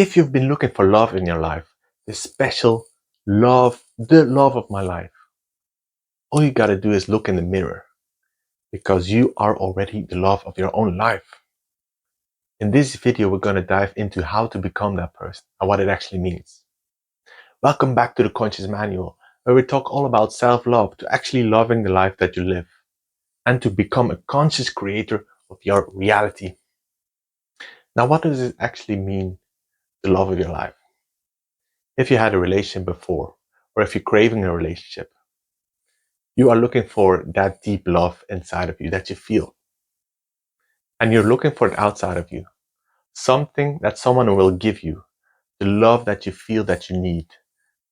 If you've been looking for love in your life, this special love, the love of my life, all you gotta do is look in the mirror because you are already the love of your own life. In this video, we're gonna dive into how to become that person and what it actually means. Welcome back to the Conscious Manual, where we talk all about self-love to actually loving the life that you live and to become a conscious creator of your reality. Now, what does it actually mean, the love of your life? If you had a relationship before, or if you're craving a relationship, you are looking for that deep love inside of you that you feel. And you're looking for it outside of you. Something that someone will give you, the love that you feel that you need.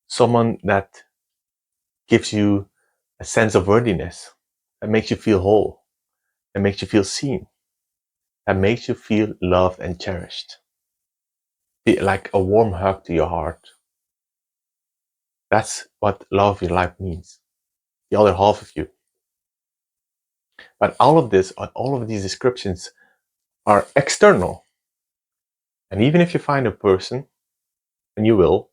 Someone that gives you a sense of worthiness, that makes you feel whole, that makes you feel seen, that makes you feel loved and cherished. Like a warm hug to your heart. That's what love of your life means. The other half of you. But all of these descriptions are external. And even if you find a person, and you will,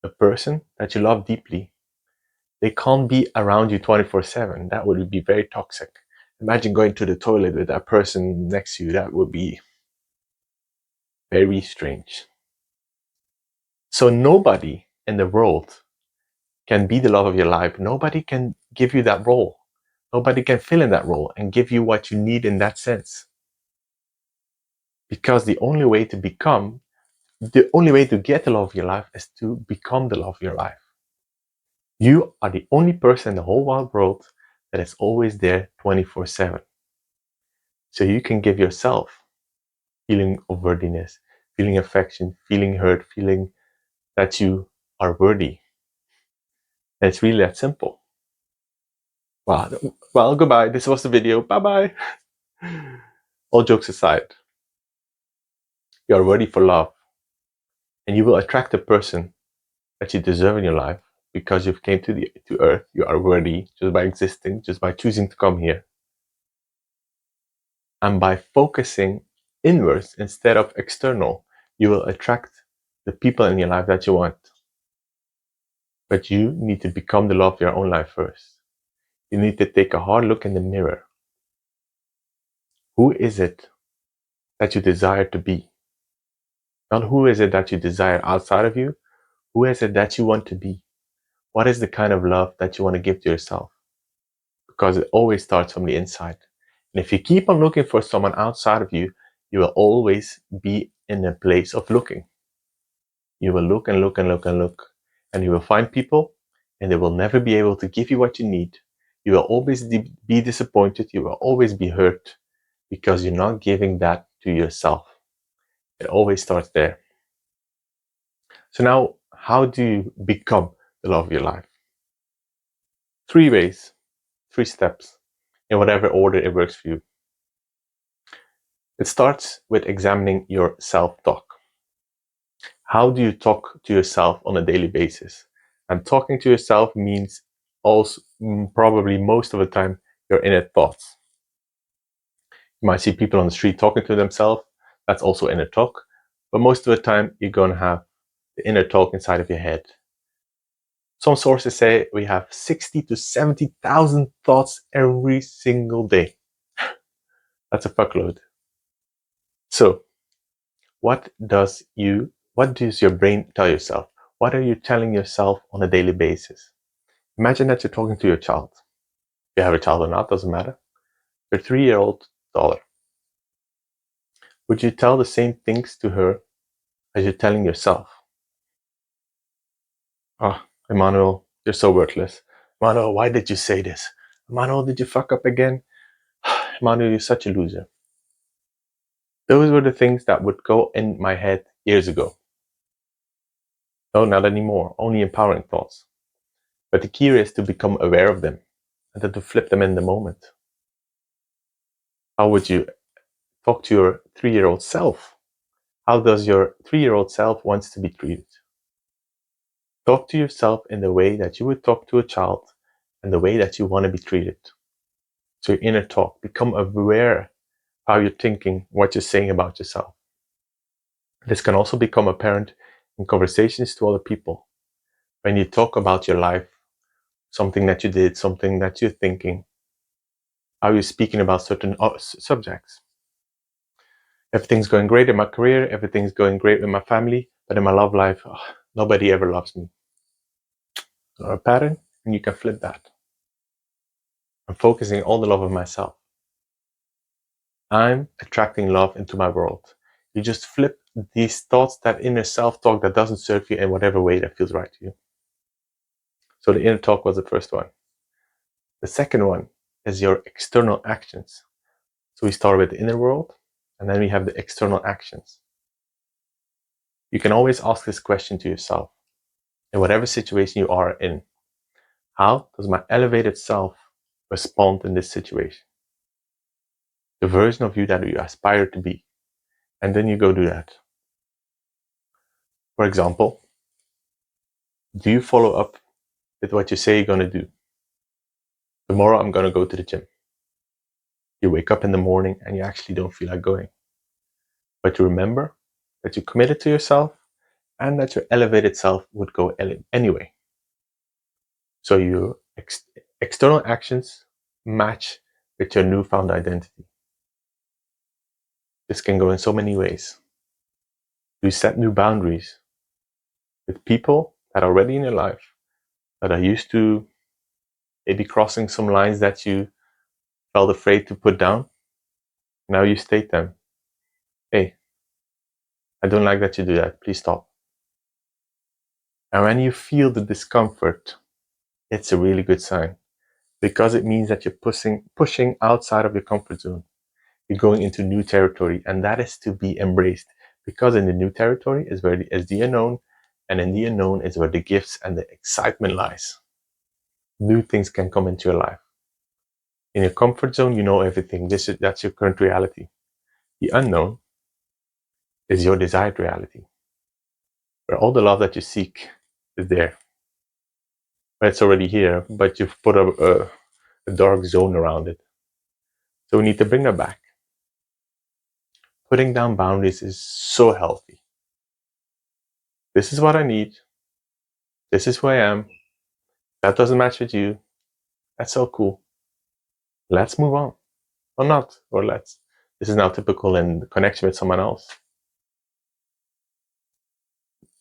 a person that you love deeply, they can't be around you 24/7. That would be very toxic. Imagine going to the toilet with that person next to you. That would be very strange. So nobody in the world can be the love of your life. Nobody can give you that role. Nobody can fill in that role and give you what you need in that sense. Because the only way to get the love of your life is to become the love of your life. You are the only person in the whole wide world that is always there 24/7. So you can give yourself feeling of worthiness, feeling affection, feeling heard, feeling that you are worthy. And it's really that simple. Wow. Well, goodbye. This was the video. Bye-bye. All jokes aside, you are worthy for love. And you will attract the person that you deserve in your life because you've came to earth. You are worthy just by existing, just by choosing to come here. And by focusing inwards instead of external, you will attract the people in your life that you want. But you need to become the love of your own life first. You need to take a hard look in the mirror. Who is it that you desire to be? Not who is it that you desire outside of you. Who is it that you want to be? What is the kind of love that you want to give to yourself? Because it always starts from the inside. And if you keep on looking for someone outside of you, you will always be in a place of looking. You will look and look and look and look, and you will find people, and they will never be able to give you what you need. You will always be disappointed. You will always be hurt because you're not giving that to yourself. It always starts there. So now, how do you become the love of your life? 3 ways, 3 steps, in whatever order it works for you. It starts with examining your self-talk. How do you talk to yourself on a daily basis? And talking to yourself means also probably most of the time your inner thoughts. You might see people on the street talking to themselves. That's also inner talk. But most of the time, you're going to have the inner talk inside of your head. Some sources say we have 60 to 70,000 thoughts every single day. That's a fuckload. So, what does your brain tell yourself? What are you telling yourself on a daily basis? Imagine that you're talking to your child. If you have a child or not, doesn't matter. Your 3-year-old daughter. Would you tell the same things to her as you're telling yourself? Oh, Emmanuel, you're so worthless. Emmanuel, why did you say this? Emmanuel, did you fuck up again? Emmanuel, you're such a loser. Those were the things that would go in my head years ago. No, not anymore. Only empowering thoughts. But the key is to become aware of them and then to flip them in the moment. How would you talk to your 3-year-old self? How does your 3-year-old self wants to be treated? Talk to yourself in the way that you would talk to a child and the way that you want to be treated. So your inner talk, become aware how you're thinking, what you're saying about yourself. This can also become apparent in conversations to other people. When you talk about your life, something that you did, something that you're thinking, how you're speaking about certain subjects. Everything's going great in my career, everything's going great with my family, but in my love life, nobody ever loves me. Or a pattern, and you can flip that. I'm focusing all the love of myself. I'm attracting love into my world. You just flip these thoughts, that inner self-talk that doesn't serve you in whatever way that feels right to you. So the inner talk was the first one. The second one is your external actions. So we start with the inner world, and then we have the external actions. You can always ask this question to yourself. In whatever situation you are in, how does my elevated self respond in this situation? The version of you that you aspire to be. And then you go do that. For example, do you follow up with what you say you're going to do? Tomorrow I'm going to go to the gym. You wake up in the morning and you actually don't feel like going. But you remember that you committed to yourself and that your elevated self would go anyway. So your external actions match with your newfound identity. This can go in so many ways. You set new boundaries with people that are already in your life, that are used to maybe crossing some lines that you felt afraid to put down. Now you state them. Hey, I don't like that you do that. Please stop. And when you feel the discomfort, it's a really good sign, because it means that you're pushing outside of your comfort zone. You're going into new territory, and that is to be embraced, because in the new territory is the unknown, and in the unknown is where the gifts and the excitement lies. New things can come into your life. In your comfort zone, you know everything. That's your current reality. The unknown is your desired reality, where all the love that you seek is there. But it's already here, but you've put a dark zone around it. So we need to bring that back. Putting down boundaries is so healthy. This is what I need. This is who I am. That doesn't match with you. That's so cool. Let's move on. Or not. Or let's. This is now typical in connection with someone else.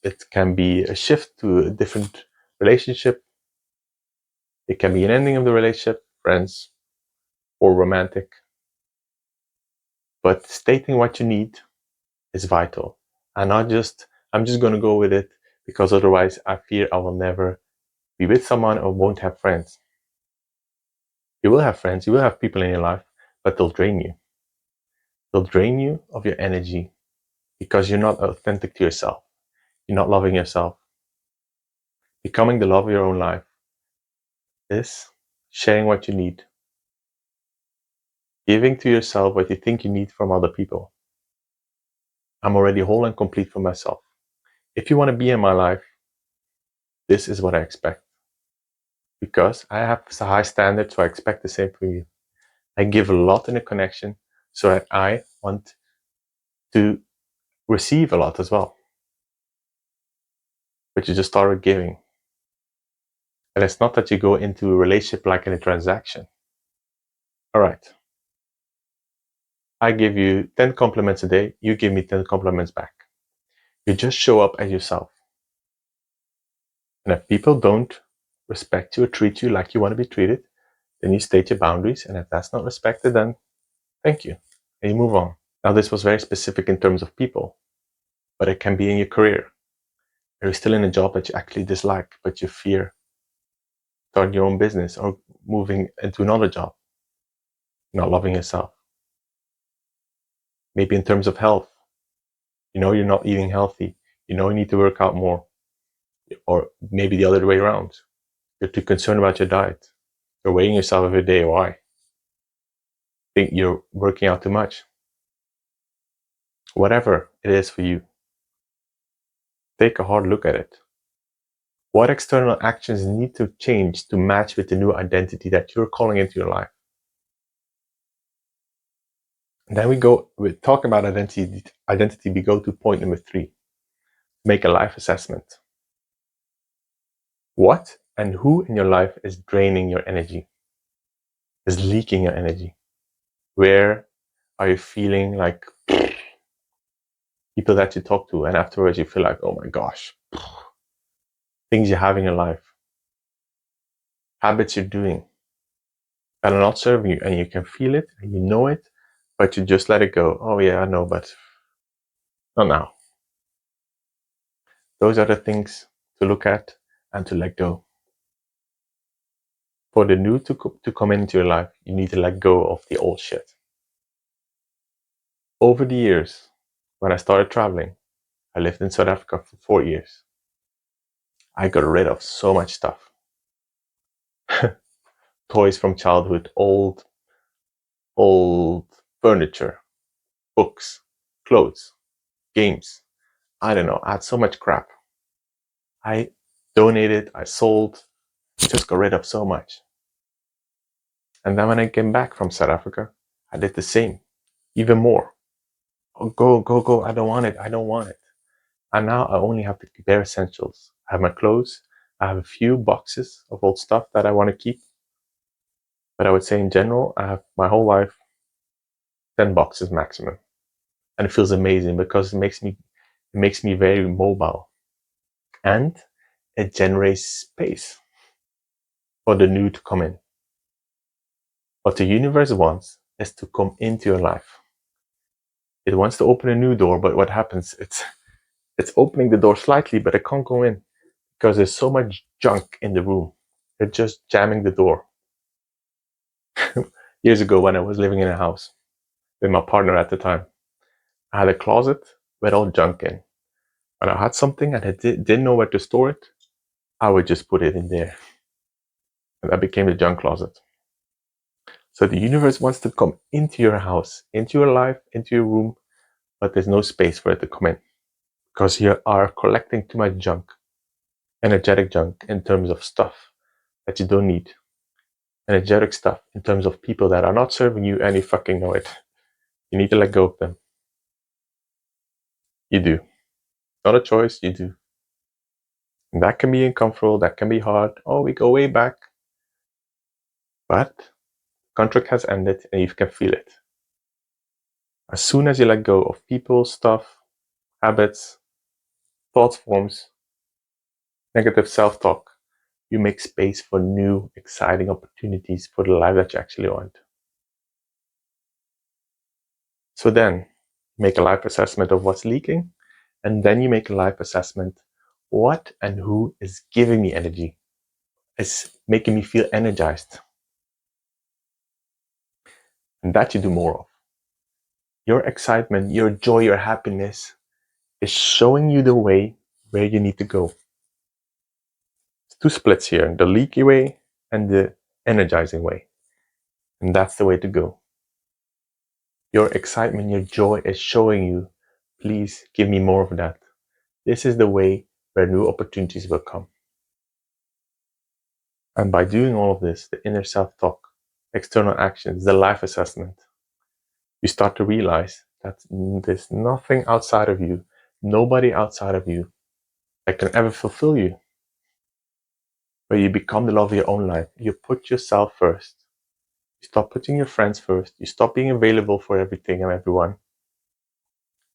It can be a shift to a different relationship. It can be an ending of the relationship, friends, or romantic. But stating what you need is vital. And I'm just going to go with it because otherwise I fear I will never be with someone or won't have friends. You will have friends, you will have people in your life, but they'll drain you. They'll drain you of your energy because you're not authentic to yourself. You're not loving yourself. Becoming the love of your own life is sharing what you need, giving to yourself what you think you need from other people. I'm already whole and complete for myself. If you want to be in my life, this is what I expect. Because I have a high standard, so I expect the same from you. I give a lot in a connection, so that I want to receive a lot as well. But you just started giving. And it's not that you go into a relationship like in a transaction. All right. I give you 10 compliments a day. You give me 10 compliments back. You just show up as yourself. And if people don't respect you or treat you like you want to be treated, then you state your boundaries. And if that's not respected, then thank you. And you move on. Now, this was very specific in terms of people, but it can be in your career. You're still in a job that you actually dislike, but you fear starting your own business or moving into another job, not loving yourself. Maybe in terms of health, you know you're not eating healthy, you know you need to work out more, or maybe the other way around. You're too concerned about your diet. You're weighing yourself every day. Why? Think you're working out too much. Whatever it is for you, take a hard look at it. What external actions need to change to match with the new identity that you're calling into your life? And then we talk about identity, we go to point number 3. Make a life assessment. What and who in your life is draining your energy, is leaking your energy? Where are you feeling like people that you talk to and afterwards you feel like, oh my gosh, things you have in your life, habits you're doing that are not serving you, and you can feel it and you know it, but you just let it go. Oh yeah, I know, but not now. Those are the things to look at and to let go. For the new to come into your life, you need to let go of the old shit. Over the years, when I started traveling, I lived in South Africa for 4 years. I got rid of so much stuff. Toys from childhood, old furniture, books, clothes, games. I don't know. I had so much crap. I donated, I sold, just got rid of so much. And then when I came back from South Africa, I did the same, even more. Oh, go. I don't want it. And now I only have the bare essentials. I have my clothes. I have a few boxes of old stuff that I want to keep. But I would say in general, I have my whole life 10 boxes maximum. And it feels amazing because it makes me very mobile. And it generates space for the new to come in. What the universe wants is to come into your life. It wants to open a new door, but what happens? It's opening the door slightly, but it can't go in because there's so much junk in the room. They're just jamming the door. Years ago, when I was living in a house with my partner at the time, I had a closet with all junk in. When I had something and I didn't know where to store it, I would just put it in there. And that became the junk closet. So the universe wants to come into your house, into your life, into your room, but there's no space for it to come in because you are collecting too much junk, energetic junk in terms of stuff that you don't need, energetic stuff in terms of people that are not serving you and you fucking know it. You need to let go of them. You do. Not a choice, you do. And that can be uncomfortable, that can be hard. Oh, we go way back. But contract has ended and you can feel it. As soon as you let go of people, stuff, habits, thought forms, negative self-talk, you make space for new, exciting opportunities for the life that you actually want. So then, make a life assessment of what's leaking, and then you make a life assessment, what and who is giving me energy, is making me feel energized, and that you do more of. Your excitement, your joy, your happiness is showing you the way where you need to go. It's two splits here, the leaky way and the energizing way. And that's the way to go. Your excitement, your joy is showing you, please give me more of that. This is the way where new opportunities will come. And by doing all of this, the inner self-talk, external actions, the life assessment, you start to realize that there's nothing outside of you, nobody outside of you that can ever fulfill you. But you become the love of your own life. You put yourself first. You stop putting your friends first. You stop being available for everything and everyone.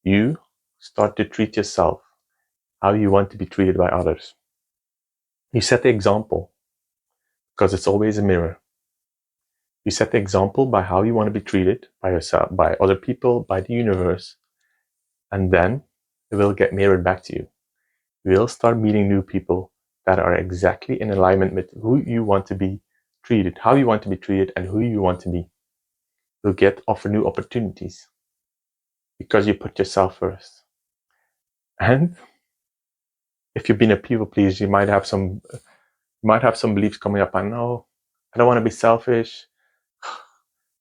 You start to treat yourself how you want to be treated by others. You set the example because it's always a mirror. You set the example by how you want to be treated by yourself, by other people, by the universe, and then it will get mirrored back to you. You will start meeting new people that are exactly in alignment with who you want to be treated, how you want to be treated, and who you want to be. You'll get offered new opportunities because you put yourself first. And if you've been a people pleaser, you might have some beliefs coming up. I know I don't want to be selfish.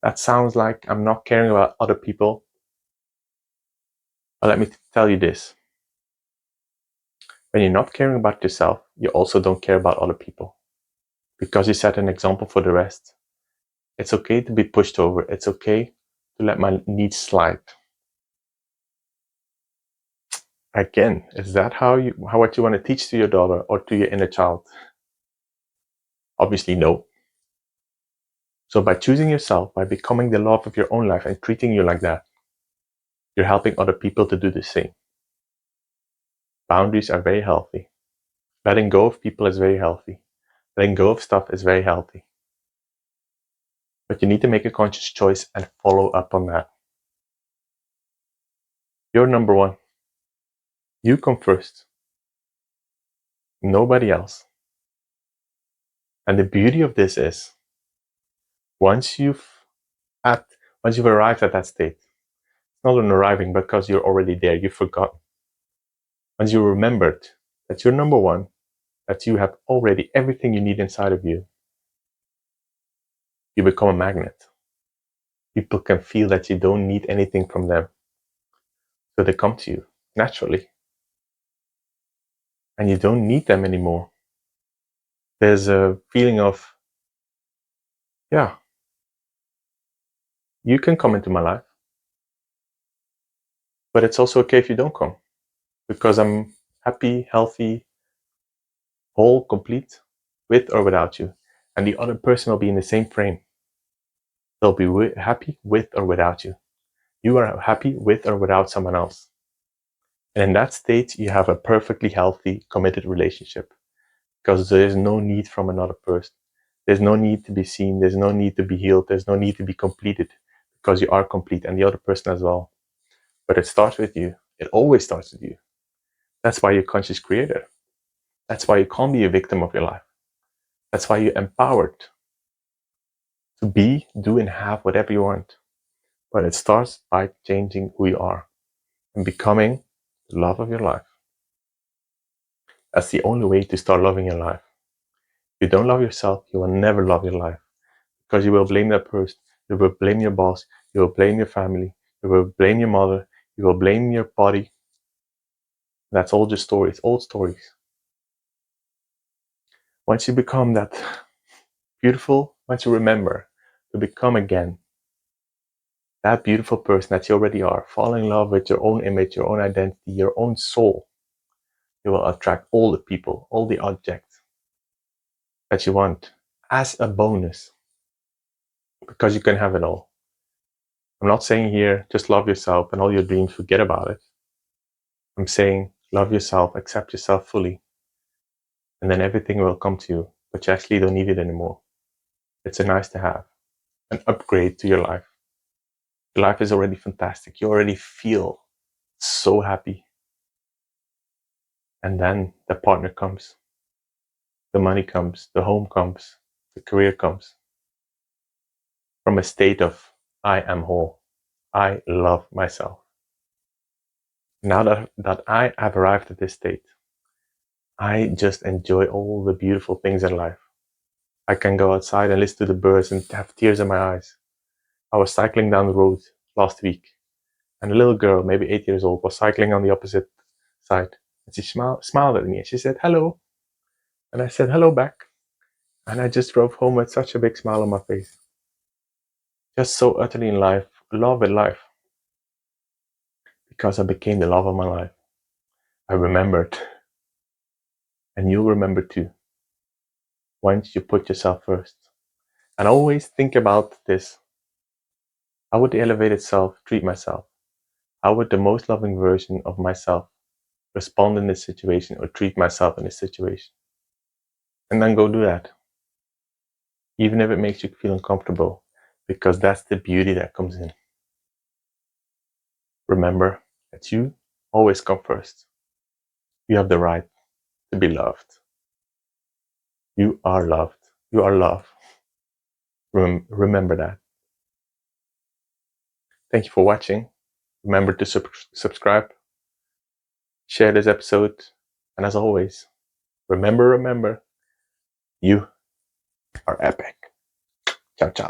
That sounds like I'm not caring about other people. But let me tell you this. When you're not caring about yourself, you also don't care about other people. Because you set an example for the rest. It's okay to be pushed over. It's okay to let my needs slide. Again, is that what you want to teach to your daughter or to your inner child? Obviously, no. So by choosing yourself, by becoming the love of your own life and treating you like that, you're helping other people to do the same. Boundaries are very healthy. Letting go of people is very healthy. Letting go of stuff is very healthy. But you need to make a conscious choice and follow up on that. You're number one. You come first. Nobody else. And the beauty of this is, once you've arrived at that state, it's not an arriving because you're already there, you've forgotten. Once you remembered that you're number one, that you have already everything you need inside of you, you become a magnet. People can feel that you don't need anything from them. So they come to you naturally. And you don't need them anymore. There's a feeling of, yeah, you can come into my life, but it's also okay if you don't come, because I'm happy, healthy, whole, complete, with or without you. And the other person will be in the same frame. They'll be happy with or without you. You are happy with or without someone else. And in that state, you have a perfectly healthy, committed relationship, because there is no need from another person. There's no need to be seen. There's no need to be healed. There's no need to be completed, because you are complete, and the other person as well. But it starts with you. It always starts with you. That's why you're conscious creator. That's why you can't be a victim of your life. That's why you're empowered to be, do, and have whatever you want. But it starts by changing who you are and becoming the love of your life. That's the only way to start loving your life. If you don't love yourself, you will never love your life, because you will blame that person. You will blame your boss. You will blame your family. You will blame your mother. You will blame your body. That's all just stories, old stories. Once you become that beautiful, once you remember to become again that beautiful person that you already are, fall in love with your own image, your own identity, your own soul, you will attract all the people, all the objects that you want as a bonus, because you can have it all. I'm not saying here just love yourself and all your dreams, forget about it. I'm saying love yourself, accept yourself fully, and then everything will come to you, but you actually don't need it anymore. It's a nice to have, an upgrade to your life. Your life is already fantastic. You already feel so happy. And then the partner comes, the money comes, the home comes, the career comes. From a state of, I am whole. I love myself. Now that I have arrived at this state, I just enjoy all the beautiful things in life. I can go outside and listen to the birds and have tears in my eyes. I was cycling down the road last week, and a little girl, maybe 8 years old, was cycling on the opposite side. And she smiled at me and she said, hello. And I said, hello back. And I just drove home with such a big smile on my face. Just so utterly in love with life. Because I became the love of my life. I remembered. And you'll remember too. Once you put yourself first. And always think about this. How would the elevated self treat myself? How would the most loving version of myself respond in this situation or treat myself in this situation? And then go do that. Even if it makes you feel uncomfortable, because that's the beauty that comes in. Remember that you always come first. You have the right to be loved. You are loved. You are love. Remember that. Thank you for watching. Remember to subscribe, share this episode, and as always, remember, you are epic. Ciao, ciao.